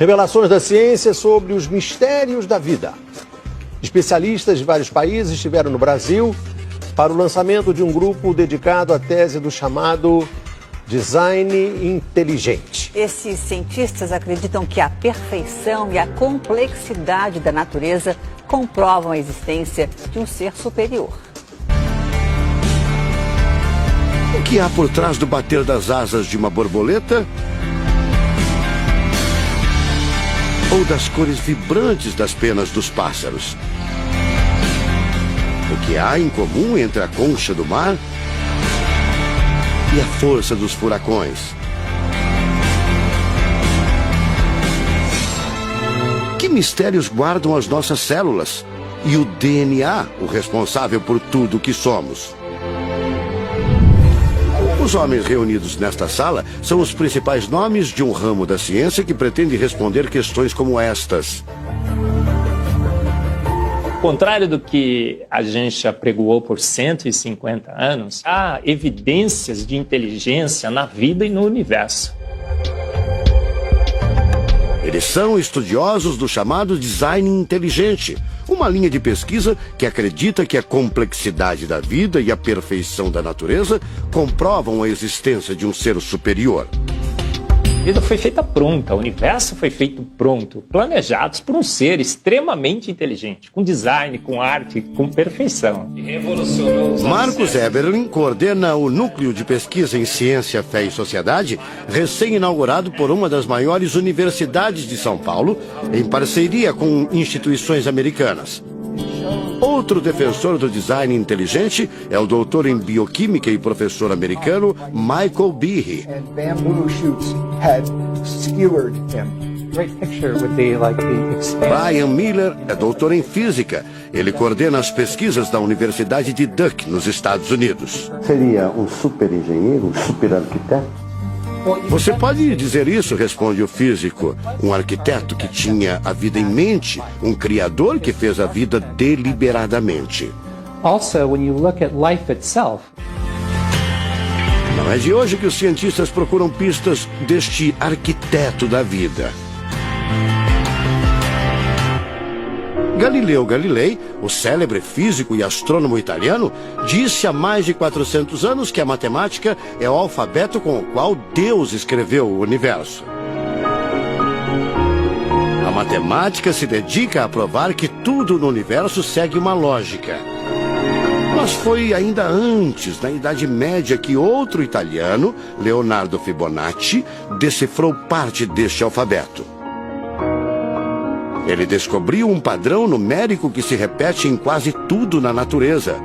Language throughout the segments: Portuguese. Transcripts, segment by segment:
Revelações da ciência sobre os mistérios da vida. Especialistas de vários países estiveram no Brasil para o lançamento de um grupo dedicado à tese do chamado design inteligente. Esses cientistas acreditam que a perfeição e a complexidade da natureza comprovam a existência de um ser superior. O que há por trás do bater das asas de uma borboleta? Ou das cores vibrantes das penas dos pássaros? O que há em comum entre a concha do mar e a força dos furacões? Que mistérios guardam as nossas células e o DNA, o responsável por tudo o que somos? Os homens reunidos nesta sala são os principais nomes de um ramo da ciência que pretende responder questões como estas. Ao contrário do que a gente apregoou por 150 anos, há evidências de inteligência na vida e no universo. Eles são estudiosos do chamado design inteligente, uma linha de pesquisa que acredita que a complexidade da vida e a perfeição da natureza comprovam a existência de um ser superior. A vida foi feita pronta, o universo foi feito pronto, planejados por um ser extremamente inteligente, com design, com arte, com perfeição. E revolucionou os Marcos Eberlin coordena o Núcleo de Pesquisa em Ciência, Fé e Sociedade, recém-inaugurado por uma das maiores universidades de São Paulo, em parceria com instituições americanas. Outro defensor do design inteligente é o doutor em bioquímica e professor americano Michael Behe. Brian Miller é doutor em física. Ele coordena as pesquisas da Universidade de Duke, nos Estados Unidos. Seria um super engenheiro, um super arquiteto? Você pode dizer isso, responde o físico. Um arquiteto que tinha a vida em mente, um criador que fez a vida deliberadamente. Also, when you look at life itself, não é de hoje que os cientistas procuram pistas deste arquiteto da vida. Galileu Galilei, o célebre físico e astrônomo italiano, disse há mais de 400 anos que a matemática é o alfabeto com o qual Deus escreveu o universo. A matemática se dedica a provar que tudo no universo segue uma lógica. Mas foi ainda antes, na Idade Média, que outro italiano, Leonardo Fibonacci, decifrou parte deste alfabeto. Ele descobriu um padrão numérico que se repete em quase tudo na natureza.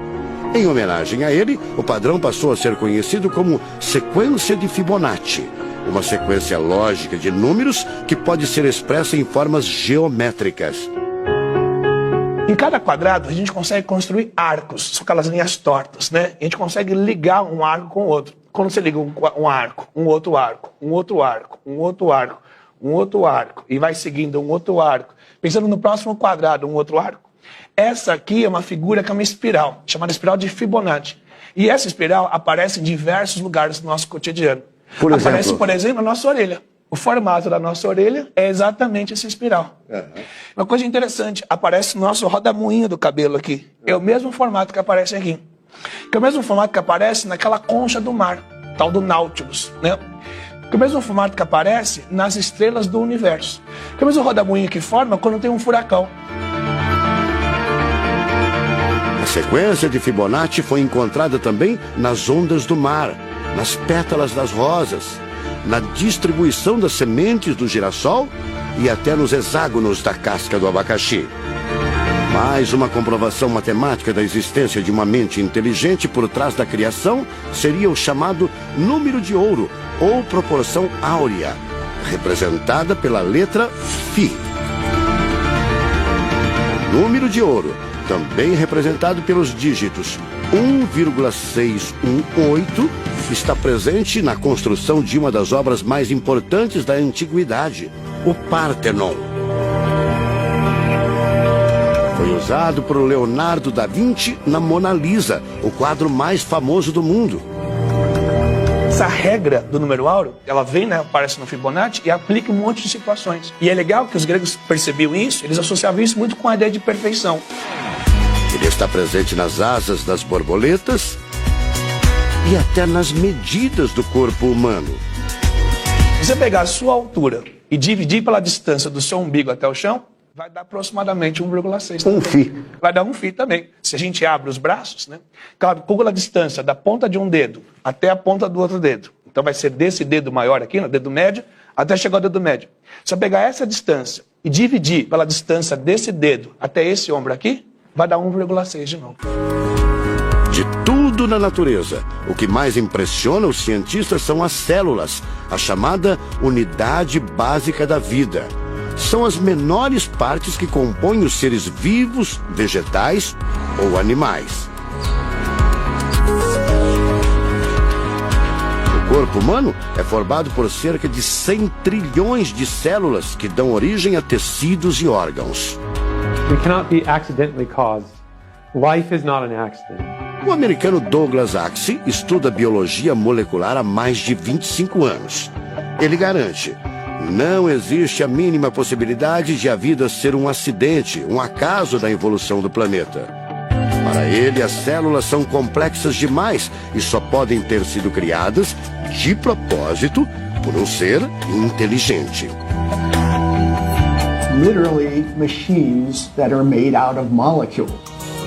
Em homenagem a ele, o padrão passou a ser conhecido como sequência de Fibonacci, uma sequência lógica de números que pode ser expressa em formas geométricas. Em cada quadrado, a gente consegue construir arcos, são aquelas linhas tortas, né? A gente consegue ligar um arco com o outro. Quando você liga um arco, um outro arco, um outro arco, um outro arco, um outro arco, e vai seguindo um outro arco, pensando no próximo quadrado, um outro arco. Essa aqui é uma figura que é uma espiral, chamada espiral de Fibonacci. E essa espiral aparece em diversos lugares do nosso cotidiano. Aparece, por exemplo, na nossa orelha. O formato da nossa orelha é exatamente essa espiral. Uma coisa interessante, aparece no nosso rodamuinho do cabelo aqui. É o mesmo formato que aparece aqui. Que é o mesmo formato que aparece naquela concha do mar, tal do Nautilus, né? Que é o mesmo formato que aparece nas estrelas do universo. Que é o mesmo rodamuinho que forma quando tem um furacão. A sequência de Fibonacci foi encontrada também nas ondas do mar, nas pétalas das rosas, na distribuição das sementes do girassol e até nos hexágonos da casca do abacaxi. Mais uma comprovação matemática da existência de uma mente inteligente por trás da criação seria o chamado número de ouro, ou proporção áurea, representada pela letra Φ. O número de ouro, também representado pelos dígitos 1,618, está presente na construção de uma das obras mais importantes da antiguidade, o Partenon. Foi usado por Leonardo da Vinci na Mona Lisa, o quadro mais famoso do mundo. Essa regra do número áureo, ela vem, né, aparece no Fibonacci e aplica um monte de situações. E é legal que os gregos percebiam isso, eles associavam isso muito com a ideia de perfeição. Ele está presente nas asas das borboletas e até nas medidas do corpo humano. Se você pegar a sua altura e dividir pela distância do seu umbigo até o chão, vai dar aproximadamente 1,6. Um φ. Vai dar 1 φ também. Se a gente abre os braços, né? Calcula a distância da ponta de um dedo até a ponta do outro dedo. Então vai ser desse dedo maior aqui, no dedo médio, até chegar ao dedo médio. Se eu pegar essa distância e dividir pela distância desse dedo até esse ombro aqui, vai dar 1,6 de novo. De tudo na natureza, o que mais impressiona os cientistas são as células, a chamada unidade básica da vida. São as menores partes que compõem os seres vivos, vegetais ou animais. O corpo humano é formado por cerca de 100 trilhões de células que dão origem a tecidos e órgãos. We cannot be accidentally caused. Life is not an accident. O americano Douglas Axie estuda biologia molecular há mais de 25 anos. Ele garante: não existe a mínima possibilidade de a vida ser um acidente, um acaso da evolução do planeta. Para ele, as células são complexas demais e só podem ter sido criadas de propósito por um ser inteligente. Literally machines that are made out of molecules.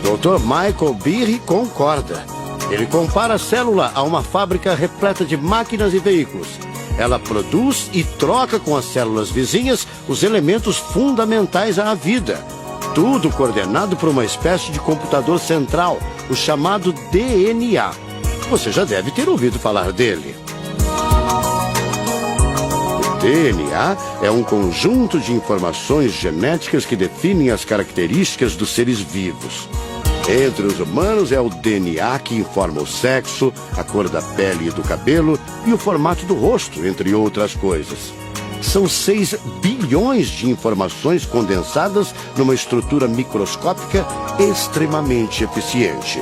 Dr. Michael Behe concorda. Ele compara a célula a uma fábrica repleta de máquinas e veículos. Ela produz e troca com as células vizinhas os elementos fundamentais à vida. Tudo coordenado por uma espécie de computador central, o chamado DNA. Você já deve ter ouvido falar dele. O DNA é um conjunto de informações genéticas que definem as características dos seres vivos. Entre os humanos é o DNA que informa o sexo, a cor da pele e do cabelo e o formato do rosto, entre outras coisas. São 6 bilhões de informações condensadas numa estrutura microscópica extremamente eficiente.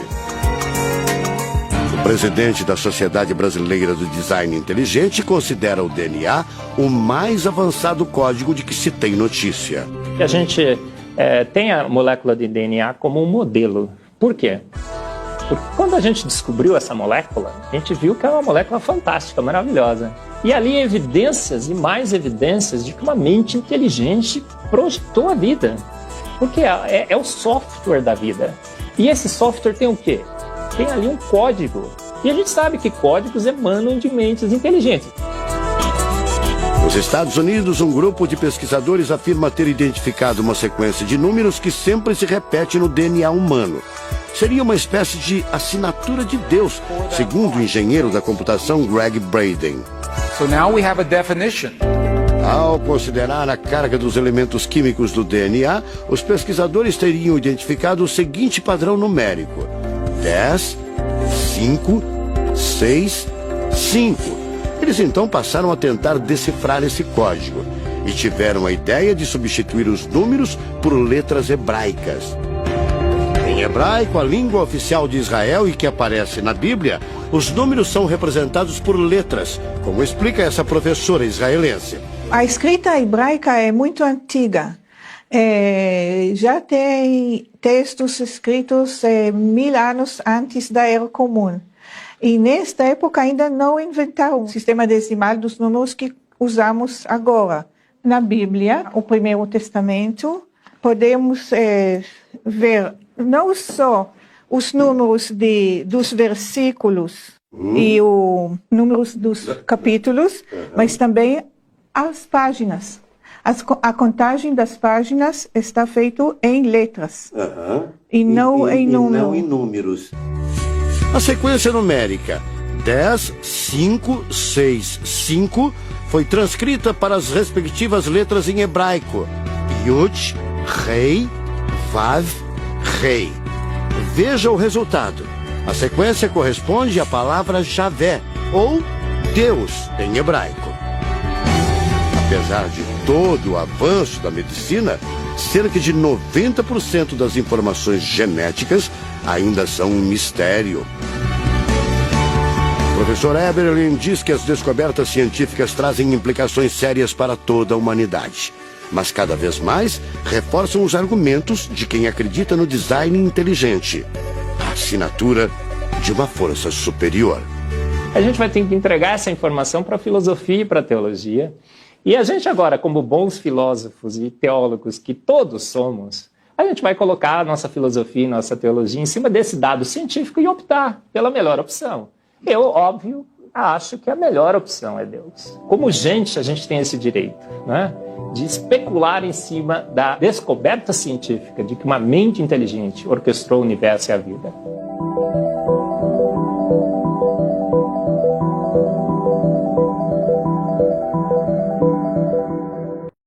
O presidente da Sociedade Brasileira do Design Inteligente considera o DNA o mais avançado código de que se tem notícia. A gente tem a molécula de DNA como um modelo. Por quê? Porque quando a gente descobriu essa molécula, a gente viu que é uma molécula fantástica, maravilhosa. E ali evidências e mais evidências de que uma mente inteligente projetou a vida. Porque é o software da vida. E esse software tem o quê? Tem ali um código. E a gente sabe que códigos emanam de mentes inteligentes. Nos Estados Unidos, um grupo de pesquisadores afirma ter identificado uma sequência de números que sempre se repete no DNA humano. Seria uma espécie de assinatura de Deus, segundo o engenheiro da computação Greg Braden. So now we have a definition. Ao considerar a carga dos elementos químicos do DNA, os pesquisadores teriam identificado o seguinte padrão numérico: 10, 5, 6, 5. Eles então passaram a tentar decifrar esse código e tiveram a ideia de substituir os números por letras hebraicas. Em hebraico, a língua oficial de Israel e que aparece na Bíblia, os números são representados por letras, como explica essa professora israelense. A escrita hebraica é muito antiga. Já tem textos escritos 1000 anos antes da Era Comum. E nesta época ainda não inventaram o sistema decimal dos números que usamos agora. Na Bíblia, o Primeiro Testamento, podemos ver não só os números dos versículos e os números dos capítulos, mas também as páginas. A contagem das páginas está feita em letras e não em números. A sequência numérica 10, 5, 6, 5 foi transcrita para as respectivas letras em hebraico: Yud, Rei, Vav, Rei. Veja o resultado. A sequência corresponde à palavra Javé, ou Deus em hebraico. Apesar de todo o avanço da medicina, cerca de 90% das informações genéticas ainda são um mistério. O professor Eberlin diz que as descobertas científicas trazem implicações sérias para toda a humanidade, mas cada vez mais reforçam os argumentos de quem acredita no design inteligente, a assinatura de uma força superior. A gente vai ter que entregar essa informação para a filosofia e para a teologia. E a gente agora, como bons filósofos e teólogos que todos somos, a gente vai colocar a nossa filosofia e nossa teologia em cima desse dado científico e optar pela melhor opção. Eu, óbvio, acho que a melhor opção é Deus. Como gente, a gente tem esse direito, né, de especular em cima da descoberta científica de que uma mente inteligente orquestrou o universo e a vida.